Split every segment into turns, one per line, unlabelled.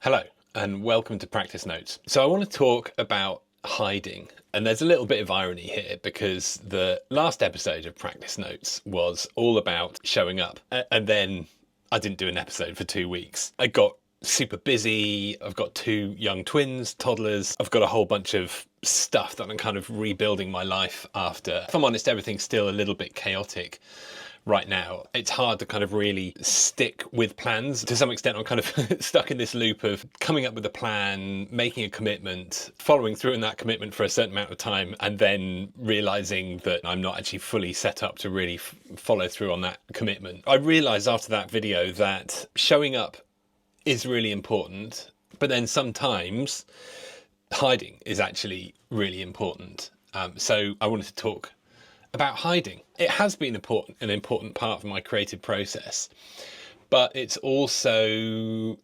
Hello and welcome to Practice Notes. So I want to talk about hiding, and there's a little bit of irony here because the last episode of Practice Notes was all about showing up, and then I didn't do an episode for 2 weeks. I got super busy. I've got two young twins, toddlers. I've got a whole bunch of stuff that I'm kind of rebuilding my life after. If I'm honest, everything's still a little bit chaotic right now. It's hard to kind of really stick with plans. To some extent, I'm kind of stuck in this loop of coming up with a plan, making a commitment, following through on that commitment for a certain amount of time, and then realizing that I'm not actually fully set up to really follow through on that commitment. I realized after that video that showing up is really important, but then sometimes hiding is actually really important. So I wanted to talk about hiding. It has been an important part of my creative process, but it's also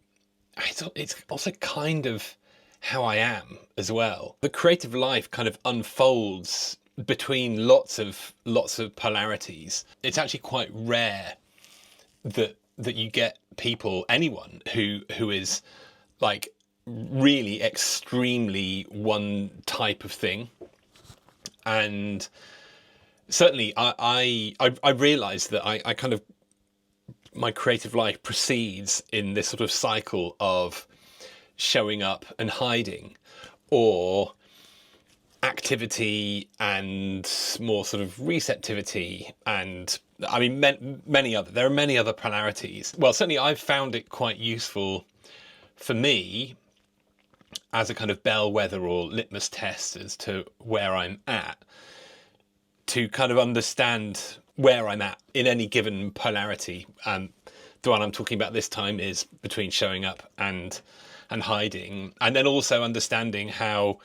kind of how I am as well. The creative life kind of unfolds between lots of polarities. It's actually quite rare that you get people, anyone who is like really extremely one type of thing. And certainly I realized that I kind of, my creative life proceeds in this sort of cycle of showing up and hiding, or activity and more sort of receptivity. And I mean, there are many other polarities. Well, certainly I've found it quite useful for me as a kind of bellwether or litmus test as to where I'm at, to kind of understand where I'm at in any given polarity. The one I'm talking about this time is between showing up and hiding, and then also understanding how,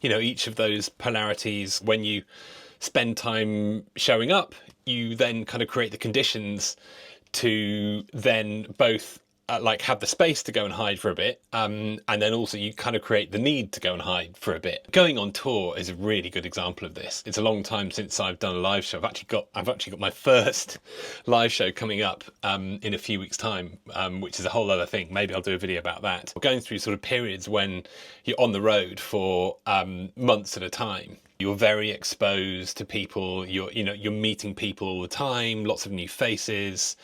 each of those polarities, when you spend time showing up, you then kind of create the conditions to then both have the space to go and hide for a bit, and then also you kind of create the need to go and hide for a bit. Going on tour is a really good example of this. It's a long time since I've done a live show. I've actually got my first live show coming up in a few weeks' time, which is a whole other thing. Maybe I'll do a video about that. We're going through sort of periods when you're on the road for months at a time. You're very exposed to people. You're meeting people all the time. Lots of new faces.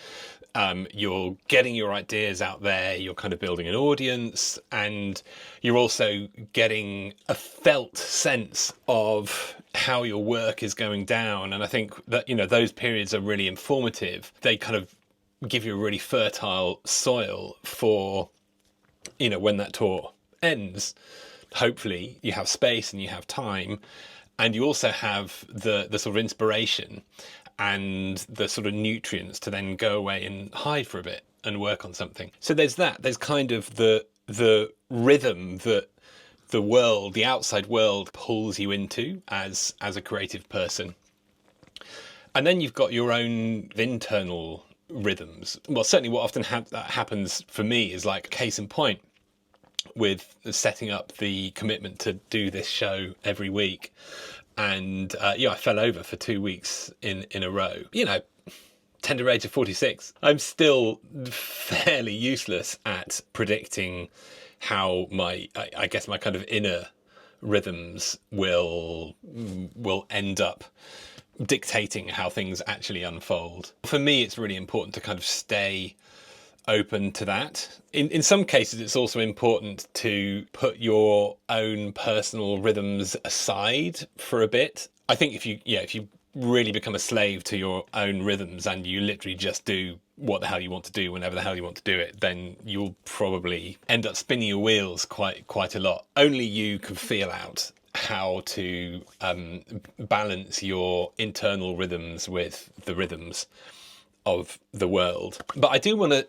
You're getting your ideas out there, you're kind of building an audience, and you're also getting a felt sense of how your work is going down. And I think that, those periods are really informative. They kind of give you a really fertile soil for, when that tour ends. Hopefully you have space and you have time, and you also have the sort of inspiration and the sort of nutrients to then go away and hide for a bit and work on something. So there's that. There's kind of the rhythm that the outside world pulls you into as a creative person. And then you've got your own internal rhythms. Well, certainly what often happens for me is like case in point with setting up the commitment to do this show every week. And I fell over for 2 weeks in a row. Tender age of 46. I'm still fairly useless at predicting how my kind of inner rhythms will end up dictating how things actually unfold. For me, it's really important to kind of stay open to that. In some cases, it's also important to put your own personal rhythms aside for a bit. I think if you really become a slave to your own rhythms and you literally just do what the hell you want to do whenever the hell you want to do it, then you'll probably end up spinning your wheels quite a lot. Only you can feel out how to balance your internal rhythms with the rhythms of the world. But I do want to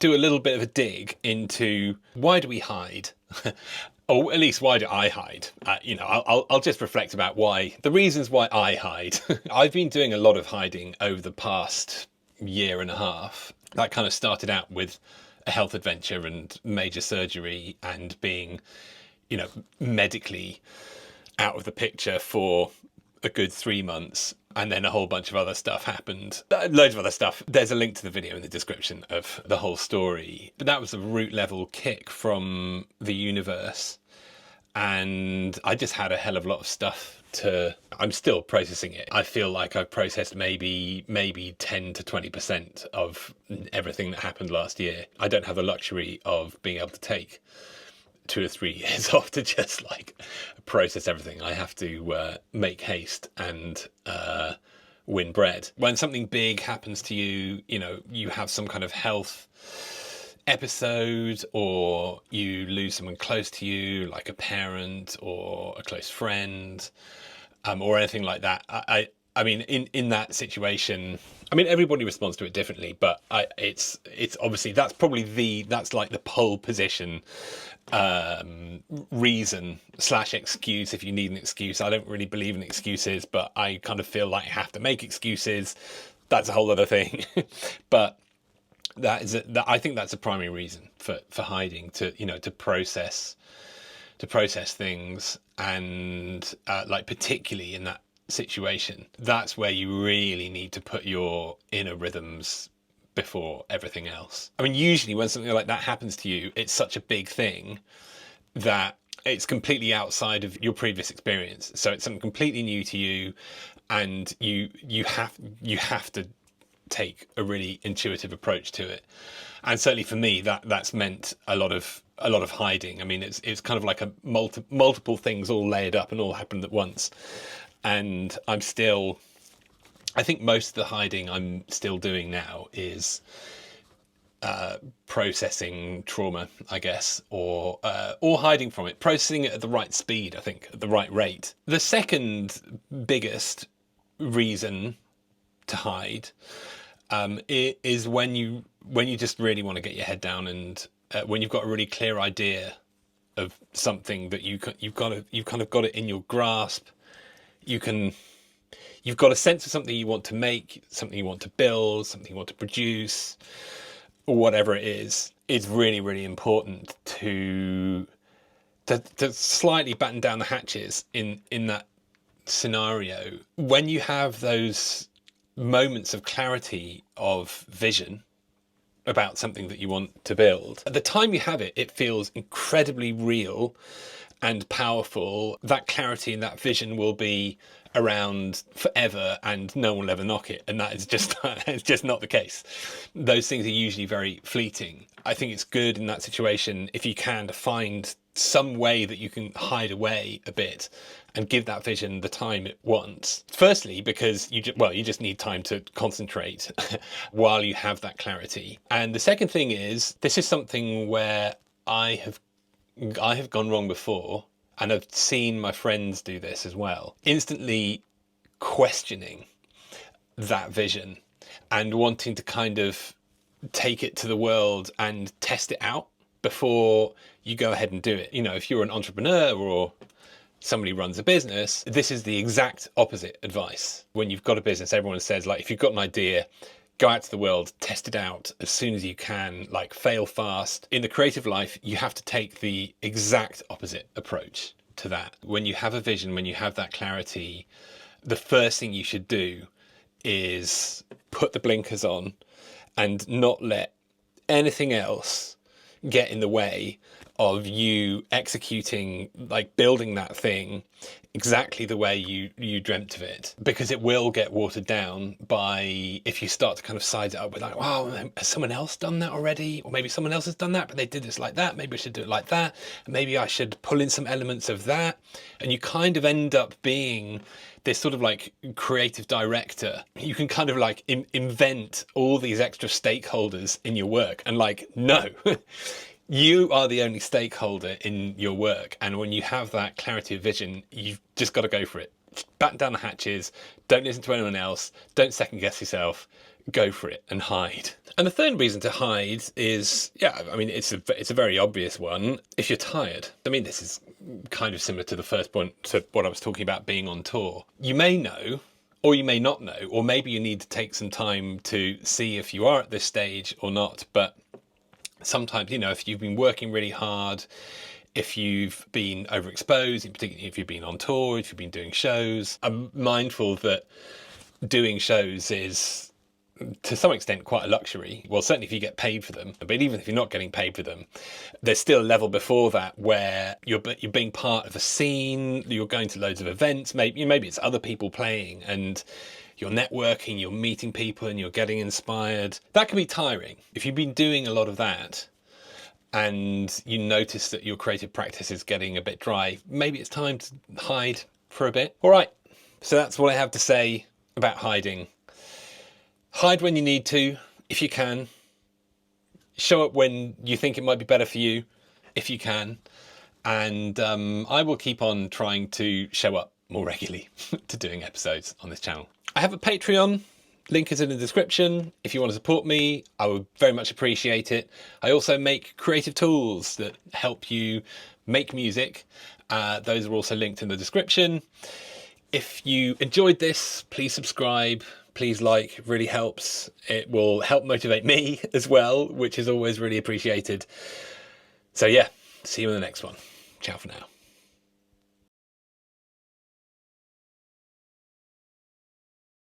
do a little bit of a dig into why do we hide? Or at least why do I hide? I'll just reflect about the reasons why I hide. I've been doing a lot of hiding over the past year and a half. That kind of started out with a health adventure and major surgery and being, medically out of the picture for a good 3 months, and then a whole bunch of other stuff happened. Loads of other stuff. There's a link to the video in the description of the whole story. But that was a root level kick from the universe. And I just had a hell of a lot of stuff I'm still processing it. I feel like I've processed maybe 10 to 20% of everything that happened last year. I don't have the luxury of being able to take 2 or 3 years off to just like process everything. I have to make haste and win bread. When something big happens to you, you know, you have some kind of health episode, or you lose someone close to you, like a parent or a close friend, or anything like that. I mean, in that situation, I mean, everybody responds to it differently, but it's obviously that's like the pole position reason / excuse, if you need an excuse. I don't really believe in excuses, but I kind of feel like I have to make excuses. That's a whole other thing. But I think that's a primary reason for hiding, to process things, and like particularly in that situation, that's where you really need to put your inner rhythms before everything else. I mean, usually when something like that happens to you, it's such a big thing that it's completely outside of your previous experience. So it's something completely new to you, and you have to take a really intuitive approach to it. And certainly for me, that's meant a lot of hiding. I mean, it's kind of like a multiple things all layered up and all happened at once. And I think most of the hiding I'm still doing now is processing trauma, I guess, or hiding from it, processing it at the right speed, I think, at the right rate. The second biggest reason to hide is when you just really want to get your head down, and when you've got a really clear idea of something that you've kind of got it in your grasp. You've got a sense of something you want to make, something you want to build, something you want to produce, or whatever it is. It's really, really important to slightly batten down the hatches in that scenario. When you have those moments of clarity, of vision about something that you want to build, at the time you have it, it feels incredibly real and powerful. That clarity and that vision will be around forever, and no one will ever knock it. And that is just it's just not the case. Those things are usually very fleeting. I think it's good in that situation, if you can, to find some way that you can hide away a bit and give that vision the time it wants. Firstly, because you just need time to concentrate while you have that clarity. And the second thing is, this is something where I have gone wrong before, and I've seen my friends do this as well. Instantly questioning that vision and wanting to kind of take it to the world and test it out before you go ahead and do it. You know, if you're an entrepreneur or somebody runs a business, this is the exact opposite advice. When you've got a business, everyone says, like, if you've got an idea, go out to the world, test it out as soon as you can, like, fail fast. In the creative life, you have to take the exact opposite approach to that. When you have a vision, when you have that clarity, the first thing you should do is put the blinkers on and not let anything else get in the way of you executing, like building that thing exactly the way you dreamt of it, because it will get watered down by, if you start to kind of size it up with like, wow, has someone else done that already? Or maybe someone else has done that, but they did this like that. Maybe I should do it like that. And maybe I should pull in some elements of that. And you kind of end up being this sort of like creative director. You can kind of like invent all these extra stakeholders in your work, and like, no. You are the only stakeholder in your work, and when you have that clarity of vision, you've just got to go for it. Batten down the hatches, don't listen to anyone else, don't second guess yourself, go for it and hide. And the third reason to hide is, I mean, it's a very obvious one. If you're tired. I mean, this is kind of similar to the first point, to what I was talking about being on tour. You may know, or you may not know, or maybe you need to take some time to see if you are at this stage or not, but Sometimes, you know, if you've been working really hard, if you've been overexposed, in particular if you've been on tour, if you've been doing shows, I'm mindful that doing shows is to some extent quite a luxury. Well, certainly if you get paid for them, but even if you're not getting paid for them, there's still a level before that where you're being part of a scene, you're going to loads of events, maybe it's other people playing, and you're networking, you're meeting people, and you're getting inspired. That can be tiring. If you've been doing a lot of that and you notice that your creative practice is getting a bit dry, maybe it's time to hide for a bit. All right, so that's what I have to say about hiding. Hide when you need to, if you can. Show up when you think it might be better for you, if you can. And I will keep on trying to show up more regularly to doing episodes on this channel. I have a Patreon. Link is in the description. If you want to support me, I would very much appreciate it. I also make creative tools that help you make music. Those are also linked in the description. If you enjoyed this, please subscribe. Please like, it really helps. It will help motivate me as well, which is always really appreciated. So yeah, see you in the next one. Ciao for now.